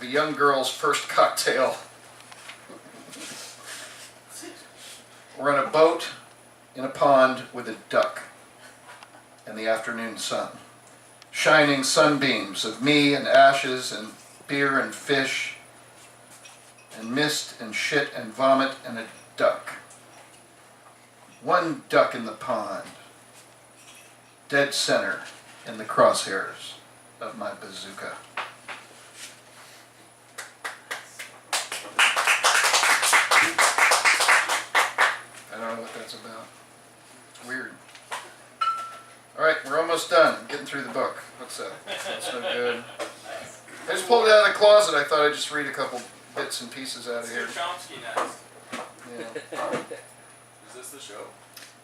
a young girl's first cocktail. We're on a boat in a pond with a duck in the afternoon sun. Shining sunbeams of me and ashes and beer and fish and mist and shit and vomit and a duck. One duck in the pond, dead center in the crosshairs of my bazooka. I don't know what that's about. It's weird. All right, we're almost done. I'm getting through the book. What's that? That's no good. I just pulled it out of the closet. I thought I'd just read a couple bits and pieces out of here. Chomsky next. Yeah. Is this the show?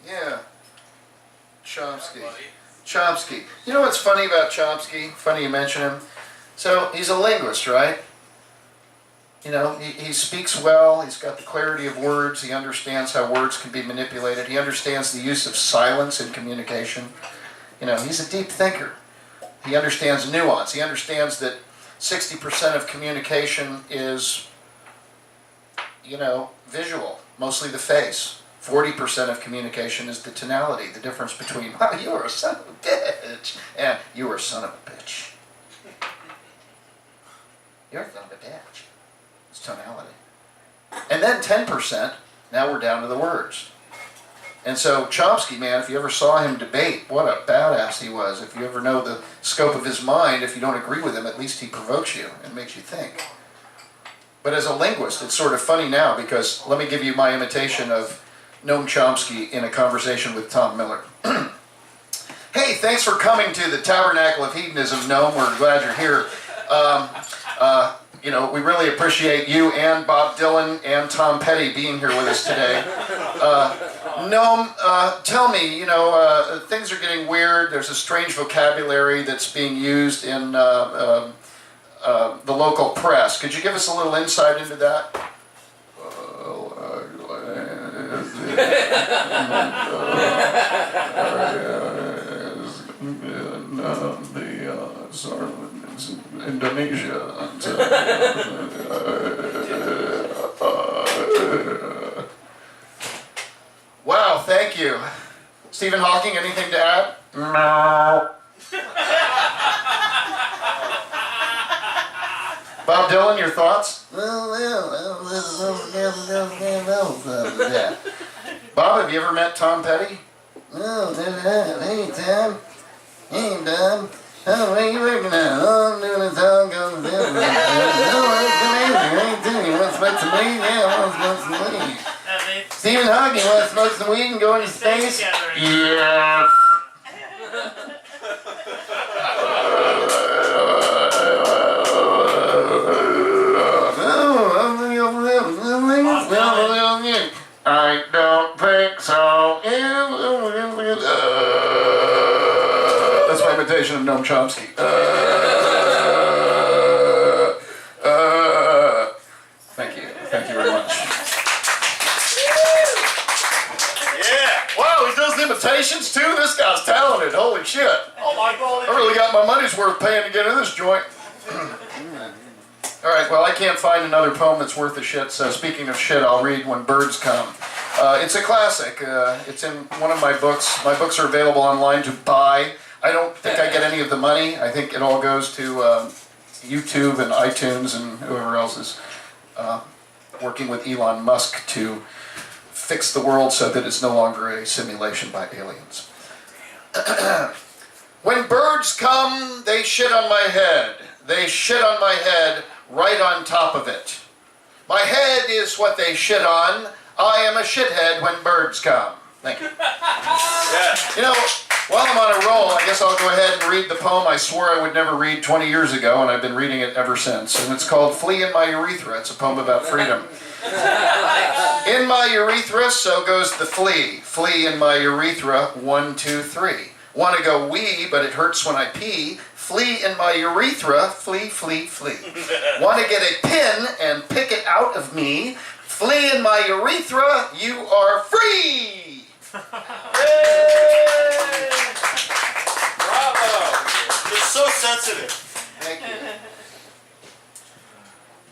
Yeah. Chomsky. Buddy. Chomsky. You know what's funny about Chomsky? Funny you mention him. So he's a linguist, right? You know, he speaks well. He's got the clarity of words. He understands how words can be manipulated. He understands the use of silence in communication. You know, he's a deep thinker. He understands nuance. He understands that 60% of communication is, you know, visual, mostly the face. 40% of communication is the tonality, the difference between, wow, you are a son of a bitch, and you are a son of a bitch. You're a son of a bitch. It's tonality. And then 10%, now we're down to the words. And so Chomsky, man, if you ever saw him debate, what a badass he was. If you ever know the scope of his mind, if you don't agree with him, at least he provokes you and makes you think. But as a linguist, it's sort of funny now because let me give you my imitation of Noam Chomsky in a conversation with Tom Miller. Hey, thanks for coming to the Tabernacle of Hedonism, Noam. We're glad you're here. You know, we really appreciate you and Bob Dylan and Tom Petty being here with us today. Noam, tell me, you know, things are getting weird. There's a strange vocabulary that's being used in the local press. Could you give us a little insight into that? Indonesia. Wow, thank you. Stephen Hawking, anything to add? No. Bob Dylan, your thoughts? Bob, have you ever met Tom Petty? Oh, hey, Tom. Hey, Bob. Oh, where you working at? Oh, I'm doing a song called Come I ain't doing it. You want to smoke some weed? Yeah, I want to smoke some weed. Stephen Hawking, want to smoke some weed and go into space? Yeah. I don't think so. That's my imitation of Noam Chomsky. Thank you. Thank you very much. Yeah. Wow, he does imitations too? This guy's talented. Holy shit. Oh my God. I really got my money's worth paying to get in this joint. All right, well, I can't find another poem that's worth a shit, so speaking of shit, I'll read When Birds Come. It's a classic. It's in one of my books. My books are available online to buy. I don't think I get any of the money. I think it all goes to YouTube and iTunes and whoever else is working with Elon Musk to fix the world so that it's no longer a simulation by aliens. When birds come, they shit on my head. They shit on my head, right on top of it. My head is what they shit on. I am a shithead when birds come. Thank you. Yeah. You know, while I'm on a roll, I guess I'll go ahead and read the poem I swore I would never read 20 years ago, and I've been reading it ever since. And it's called Flea in My Urethra. It's a poem about freedom. In my urethra, so goes the flea. Flea in my urethra, 1, 2, 3. Want to go wee, but it hurts when I pee. Flea in my urethra, flee, flee, flee. Want to get a pin and pick it out of me. Flee in my urethra, you are free! Yay! Bravo! You're so sensitive. Thank you.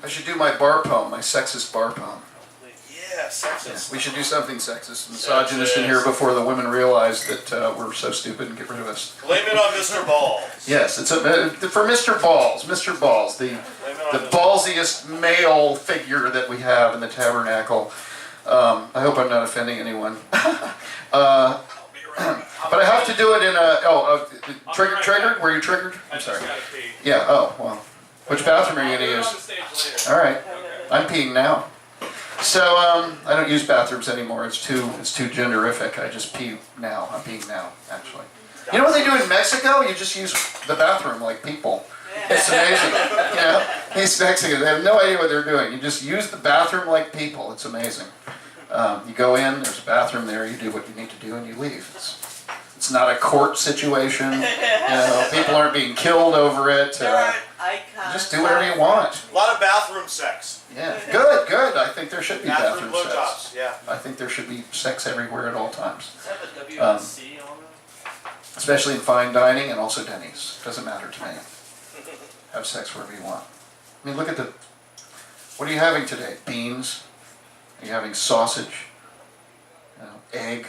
I should do my bar poem, my sexist bar poem. Yeah, sexist. We should do something sexist, misogynist in here before the women realize that we're so stupid and get rid of us. Blame it on Mr. Balls. Yes, it's for Mr. Balls. Mr. Balls, the ballsiest male figure that we have in the tabernacle. I hope I'm not offending anyone. But I have to do it in a triggered? Were you triggered? I'm sorry. Yeah. Oh well. Which bathroom are you gonna use? All right. I'm peeing now. So I don't use bathrooms anymore. It's too genderific. I just pee now. I'm peeing now, actually. You know what they do in Mexico? You just use the bathroom like people. It's amazing. You know, these Mexicans, they have no idea what they're doing. You just use the bathroom like people. It's amazing. You go in, there's a bathroom there, you do what you need to do, and you leave. It's not a court situation. You know, people aren't being killed over it. Just do whatever you want. A lot of bathroom sex. Yeah, good. I think there should be bathroom sex. blowjobs, yeah. I think there should be sex everywhere at all times. Does that have a WNC on it? Especially in fine dining and also Denny's. Doesn't matter to me. Have sex wherever you want. I mean, look at what are you having today? Beans? Are you having sausage? You know, egg?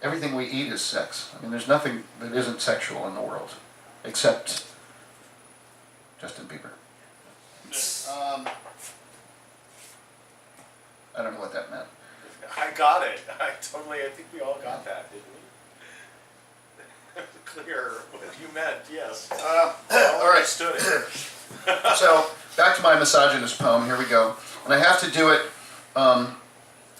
Everything we eat is sex. I mean, there's nothing that isn't sexual in the world, except Justin Bieber. I don't know what that meant. I got it. I think we all got that, didn't we? Clear what you meant, yes. All right. Understood it. So, back to my misogynist poem. Here we go. And I have to do it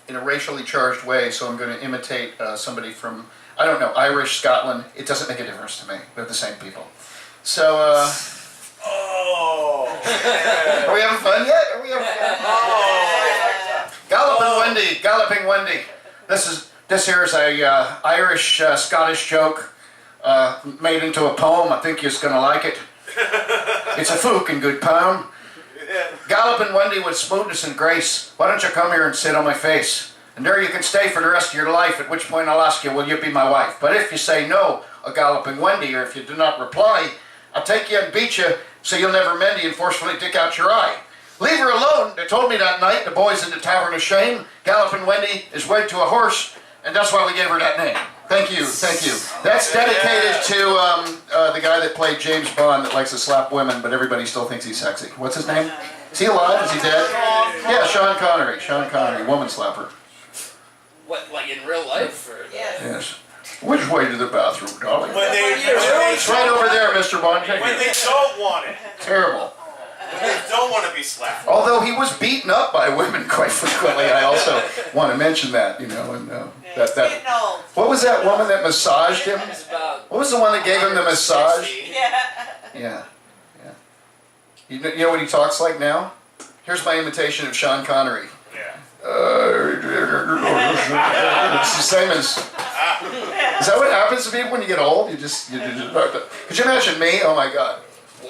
in a racially charged way, so I'm going to imitate somebody from, I don't know, Irish, Scotland. It doesn't make a difference to me. They're the same people. So, Oh. are we having fun yet? Are we having fun? Oh. Galloping Wendy. This here is a Irish, Scottish joke made into a poem. I think you're going to like it. It's a fucking good poem. Galloping Wendy with smoothness and grace, why don't you come here and sit on my face? And there you can stay for the rest of your life, at which point I'll ask you, will you be my wife? But if you say no, a Galloping Wendy, or if you do not reply, I'll take you and beat you so you'll never mend you and forcefully dick out your eye. Leave her alone, they told me that night, the boys in the Tavern of Shame. Galloping Wendy is wed to a horse, and that's why we gave her that name. Thank you. That's dedicated to the guy that played James Bond that likes to slap women, but everybody still thinks he's sexy. What's his name? Is he alive? Is he dead? Yeah, Sean Connery, woman slapper. What, like in real life? Or? Yes. Which way to the bathroom, darling? It's right over there, Mr. Bond. When they don't want it. Terrible. When they don't want to be slapped. Although he was beaten up by women quite frequently, I also want to mention that, and that. What was that woman that massaged him? What was the one that gave him the massage? Yeah. You know what he talks like now? Here's my imitation of Sean Connery. Yeah. It's the same as. Is that what happens to people when you get old? You just. Could you imagine me? Oh my God. Is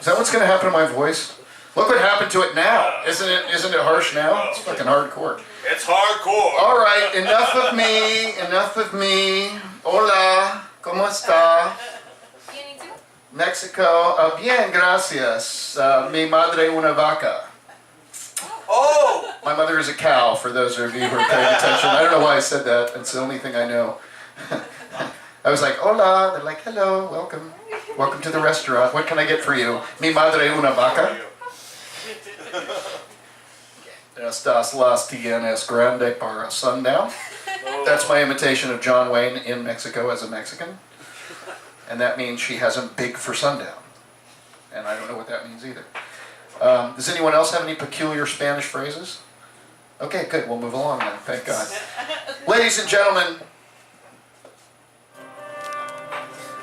that what's going to happen to my voice? Look what happened to it now. Isn't it harsh now? It's fucking hardcore. It's hardcore. All right, enough of me. Hola, ¿cómo está? Mexico, bien, gracias. Mi madre una vaca. Oh! My mother is a cow, for those of you who are paying attention. I don't know why I said that. It's the only thing I know. I was like, hola. They're like, hello, welcome. Welcome to the restaurant. What can I get for you? Mi madre una vaca. Estas las tienes grande para sundown. That's my imitation of John Wayne in Mexico as a Mexican. And that means she has him big for sundown. And I don't know what that means either. Does anyone else have any peculiar Spanish phrases? Okay, good. We'll move along then. Thank God. Ladies and gentlemen,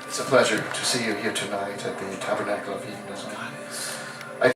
it's a pleasure to see you here tonight at the Tabernacle of Hedonism.